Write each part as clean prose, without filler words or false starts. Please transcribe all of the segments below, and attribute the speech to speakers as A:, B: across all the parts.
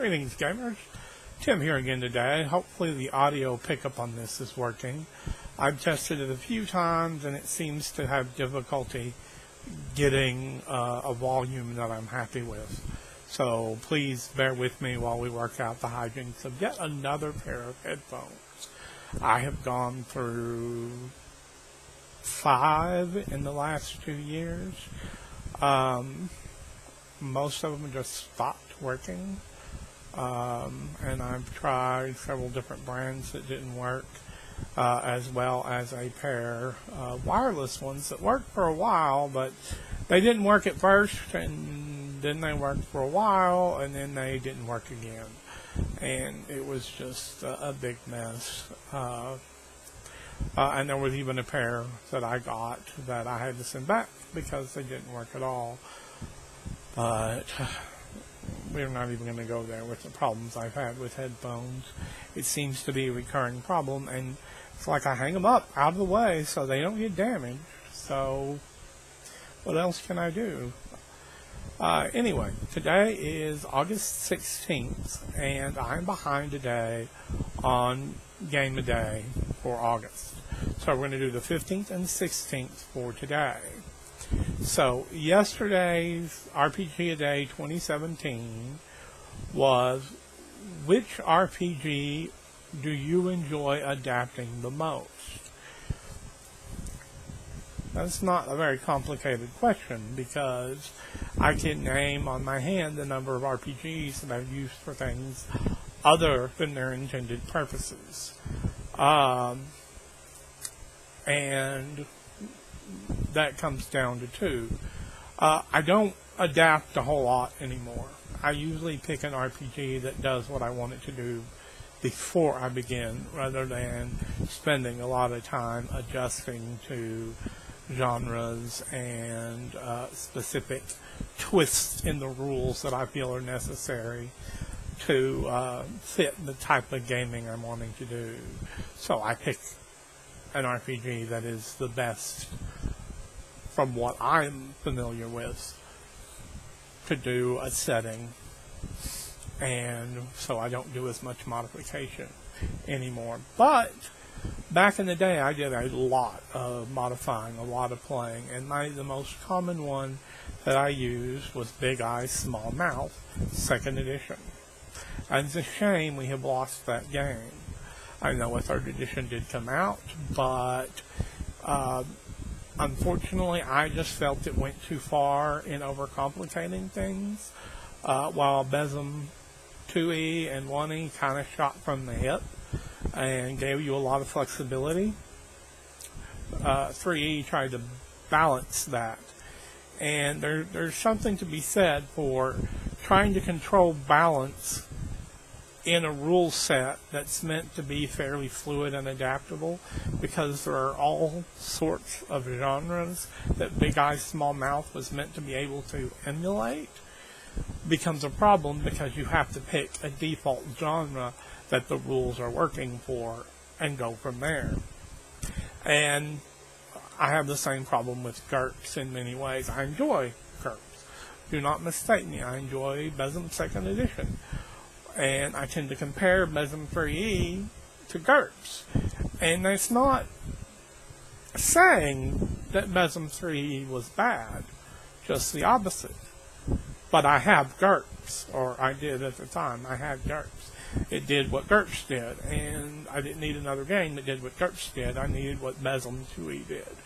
A: Greetings, gamers. Tim here again today. Hopefully the audio pickup on this is working. I've tested it a few times and it seems to have difficulty getting a volume that I'm happy with. So please bear with me while we work out the hijinks of yet another pair of headphones. I have gone through 5 in the last 2 years. Most of them just stopped working. And I've tried several different brands that didn't work, as well as a pair of wireless ones that worked for a while, but they didn't work at first, and then they worked for a while, and then they didn't work again. And it was just a big mess. And there was even a pair that I got that I had to send back because they didn't work at all. But we're not even going to go there with the problems I've had with headphones. It seems to be a recurring problem, and it's like I hang them up out of the way so they don't get damaged. So what else can I do? Anyway, today is August 16th, and I'm behind today on Game a Day for August. So we're going to do the 15th and 16th for today. So yesterday's Rpgaday 2017 was, which RPG do you enjoy adapting the most? That's not a very complicated question because I can name on my hand the number of RPGs that I've used for things other than their intended purposes. And that comes down to 2. I don't adapt a whole lot anymore. I usually pick an RPG that does what I want it to do before I begin, rather than spending a lot of time adjusting to genres and specific twists in the rules that I feel are necessary to fit the type of gaming I'm wanting to do. So I pick an RPG that is the best from what I'm familiar with to do a setting, and so I don't do as much modification anymore. But back in the day I did a lot of modifying, a lot of playing, and the most common one that I used was Big Eyes Small Mouth 2nd edition. And it's a shame we have lost that game. I know a 3rd edition did come out, but unfortunately, I just felt it went too far in overcomplicating things, while Besm 2E and 1E kind of shot from the hip and gave you a lot of flexibility. 3E tried to balance that. And there's something to be said for trying to control balance in a rule set that's meant to be fairly fluid and adaptable, because there are all sorts of genres that Big Eyes Small Mouth was meant to be able to emulate. Becomes a problem because you have to pick a default genre that the rules are working for and go from there. And I have the same problem with GURPS in many ways. I enjoy GURPS. Do not mistake me. I enjoy Besm 2nd edition. And I tend to compare Besm 3E to GURPS. And that's not saying that Besm 3E was bad, just the opposite. But I have GURPS, or I did at the time. I had GURPS. It did what GURPS did, and I didn't need another game that did what GURPS did. I needed what Besm 2E did,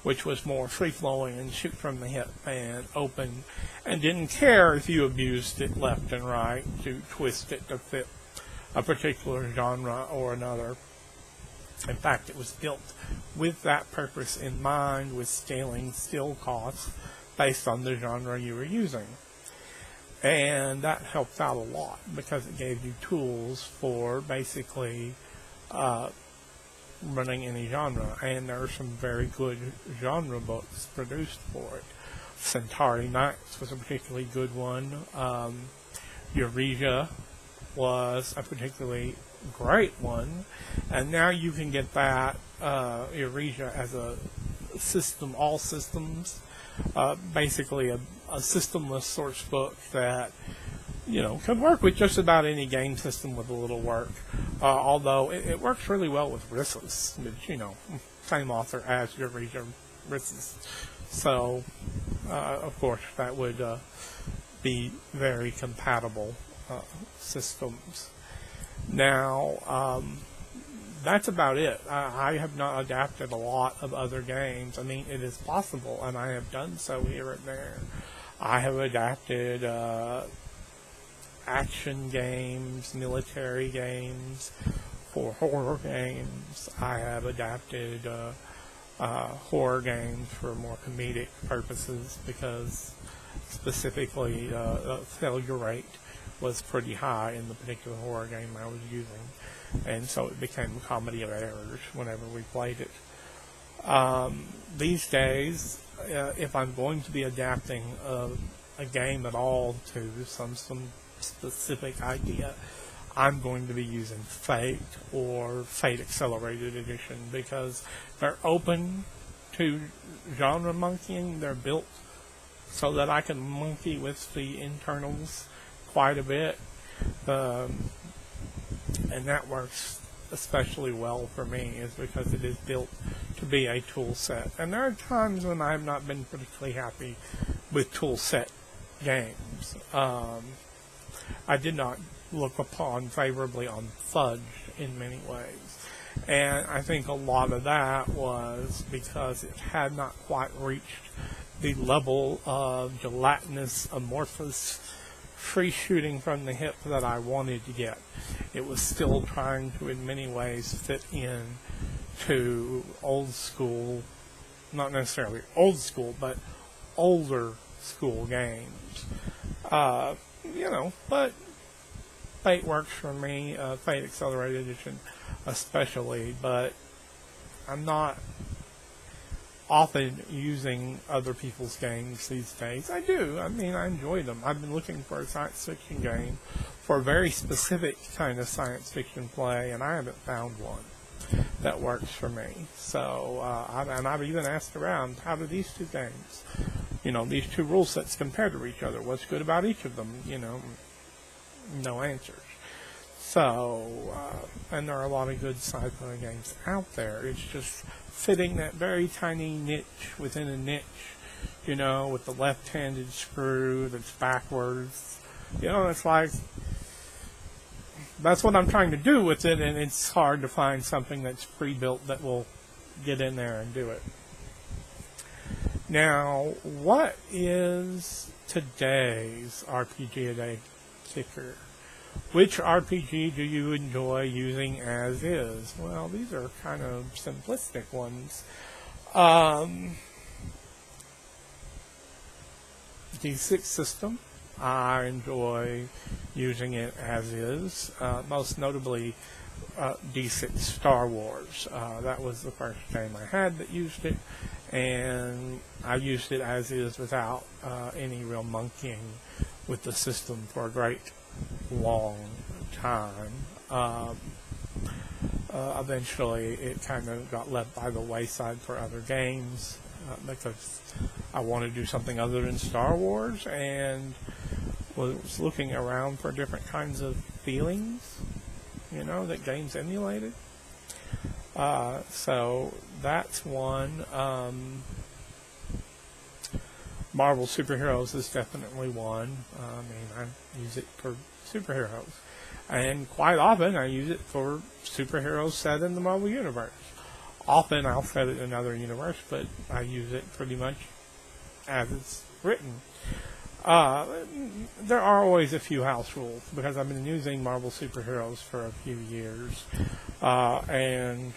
A: which was more free-flowing and shoot from the hip and open, and didn't care if you abused it left and right to twist it to fit a particular genre or another. In fact, it was built with that purpose in mind, with scaling skill costs based on the genre you were using. And that helped out a lot because it gave you tools for basically running any genre, and there are some very good genre books produced for it. Centauri Knights was a particularly good one. Rpgaday was a particularly great one, and now you can get that Rpgaday as a system, all systems, basically a systemless source book that could work with just about any game system with a little work. Although it works really well with Rissus, which, same author as your reader, Rissus. So, of course, that would be very compatible systems. Now, that's about it. I have not adapted a lot of other games. I mean, it is possible, and I have done so here and there. I have adapted action games, military games, for horror games. I have adapted horror games for more comedic purposes because specifically failure rate was pretty high in the particular horror game I was using, and so it became a comedy of errors whenever we played it. These days, if I'm going to be adapting a game at all to some specific idea, I'm going to be using Fate or Fate Accelerated Edition because they're open to genre monkeying. They're built so that I can monkey with the internals quite a bit, and that works especially well for me is because it is built to be a tool set. And there are times when I have not been particularly happy with tool set games. I did not look upon favorably on Fudge in many ways. And I think a lot of that was because it had not quite reached the level of gelatinous, amorphous, free shooting from the hip that I wanted to get. It was still trying to, in many ways, fit in to old school, not necessarily old school, but older school games. But Fate works for me, Fate Accelerated Edition especially, but I'm not often using other people's games these days. I do. I mean, I enjoy them. I've been looking for a science fiction game for a very specific kind of science fiction play, and I haven't found one that works for me. So, I've even asked around, how do these two games, these two rule sets compare to each other? What's good about each of them? No answers. So, and there are a lot of good sci-fi games out there. It's just fitting that very tiny niche within a niche, with the left-handed screw that's backwards. It's like, that's what I'm trying to do with it, and it's hard to find something that's pre-built that will get in there and do it. Now, what is today's Rpgaday kicker? Which RPG do you enjoy using as is? Well, these are kind of simplistic ones. D6 system, I enjoy using it as is. Most notably, D6 Star Wars. That was the first game I had that used it, and I used it as is without any real monkeying with the system for a great long time. Eventually it kind of got left by the wayside for other games because I wanted to do something other than Star Wars and was looking around for different kinds of feelings, that games emulated. So that's one. Marvel Superheroes is definitely one. I use it for superheroes. And quite often I use it for superheroes set in the Marvel Universe. Often I'll set it in another universe, but I use it pretty much as it's written. There are always a few house rules, because I've been using Marvel Superheroes for a few years. And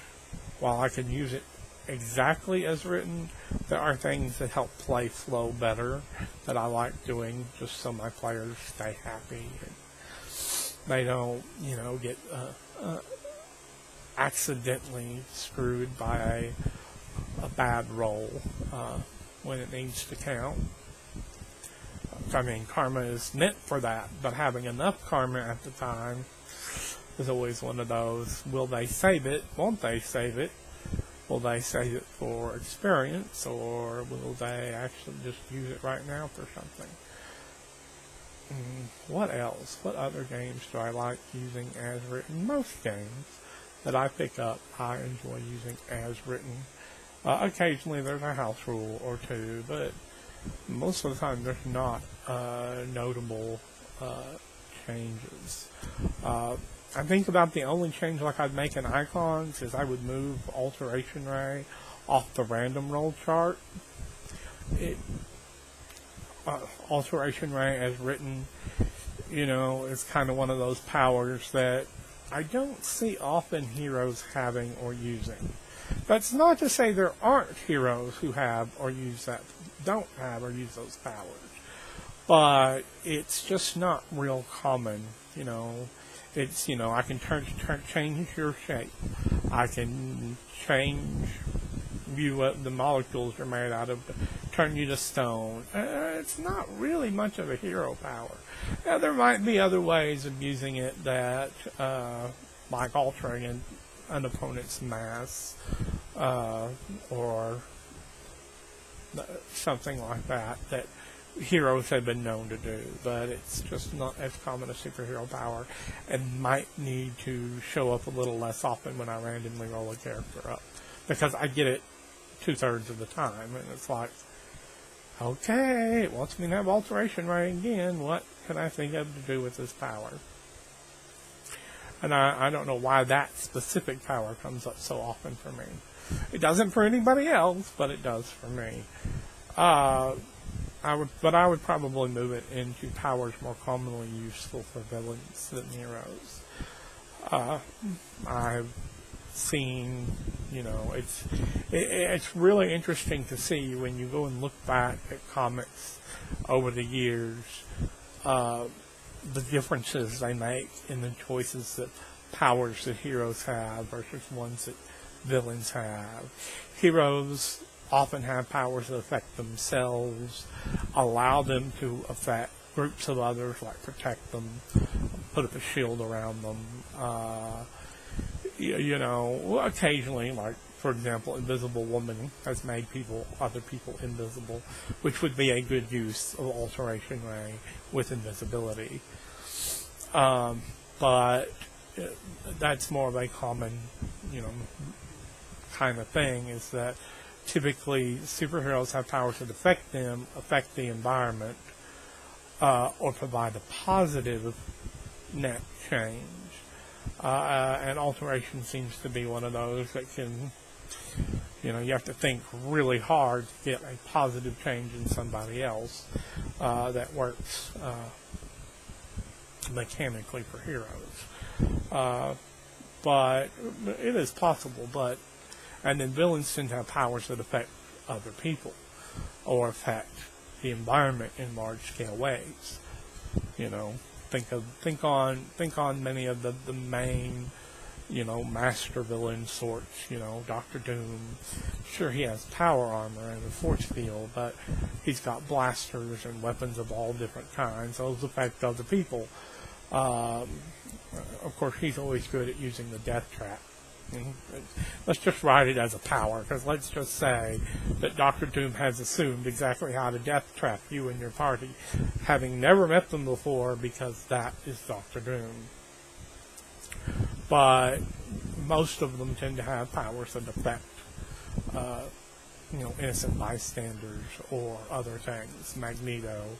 A: while I can use it exactly as written, there are things that help play flow better that I like doing just so my players stay happy and they don't, get accidentally screwed by a bad roll when it needs to count. I mean, karma is meant for that, but having enough karma at the time is always one of those. Will they save it? Won't they save it? Will they save it for experience, or will they actually just use it right now for something? What else? What other games do I like using as written? Most games that I pick up, I enjoy using as written. Occasionally there's a house rule or two, but most of the time there's not notable changes. I think about the only change like I'd make in icons is I would move Alteration Ray off the random roll chart. Alteration Ray as written, is kind of one of those powers that I don't see often heroes having or using. That's not to say there aren't heroes who have or don't have or use those powers, but it's just not real common. It's I can change your shape. I can change you what the molecules are made out of to turn you to stone. It's not really much of a hero power. Now, there might be other ways of using it that, like altering an opponent's mass, or something like that heroes have been known to do, but it's just not as common a superhero power and might need to show up a little less often when I randomly roll a character up, because I get it 2/3 of the time, and it's like, okay, it wants me to have Alteration Ray again. What can I think of to do with this power? And I don't know why that specific power comes up so often for me. It doesn't for anybody else, but it does for me. I would probably move it into powers more commonly useful for villains than heroes. I've seen, it's really interesting to see when you go and look back at comics over the years, the differences they make in the choices that powers that heroes have versus ones that villains have. Heroes often have powers that affect themselves, allow them to affect groups of others, like protect them, put up a shield around them. Occasionally, like, for example, Invisible Woman has made other people invisible, which would be a good use of Alteration Ray with invisibility. But that's more of a common, kind of thing, is that typically superheroes have powers that affect the environment, or provide a positive net change. And Alteration seems to be one of those that can, you have to think really hard to get a positive change in somebody else that works mechanically for heroes. But it is possible, and then villains tend to have powers that affect other people or affect the environment in large-scale ways. Think on many of the main, master villain sorts. Doctor Doom. Sure, he has power armor and a force field, but he's got blasters and weapons of all different kinds. Those affect other people. Of course, he's always good at using the death trap. Let's just write it as a power, because let's just say that Dr. Doom has assumed exactly how to death trap you and your party, having never met them before, because that is Dr. Doom. But most of them tend to have powers that affect, innocent bystanders or other things. Magneto,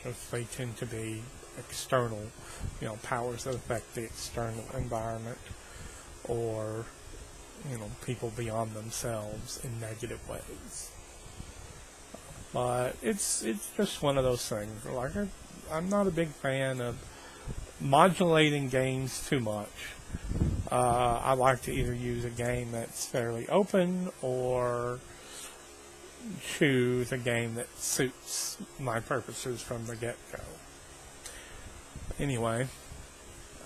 A: just they tend to be external, powers that affect the external environment, or, people beyond themselves in negative ways. But it's just one of those things. Like, I'm not a big fan of modulating games too much. I like to either use a game that's fairly open, or choose a game that suits my purposes from the get-go. Anyway,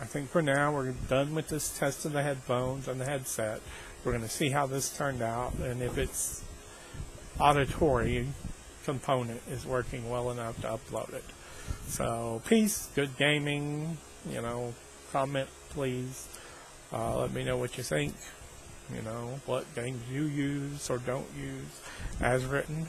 A: I think for now we're done with this test of the headphones and the headset. We're going to see how this turned out, and if its auditory component is working well enough to upload it. So, peace, good gaming, comment please. Let me know what you think, what games you use or don't use as written.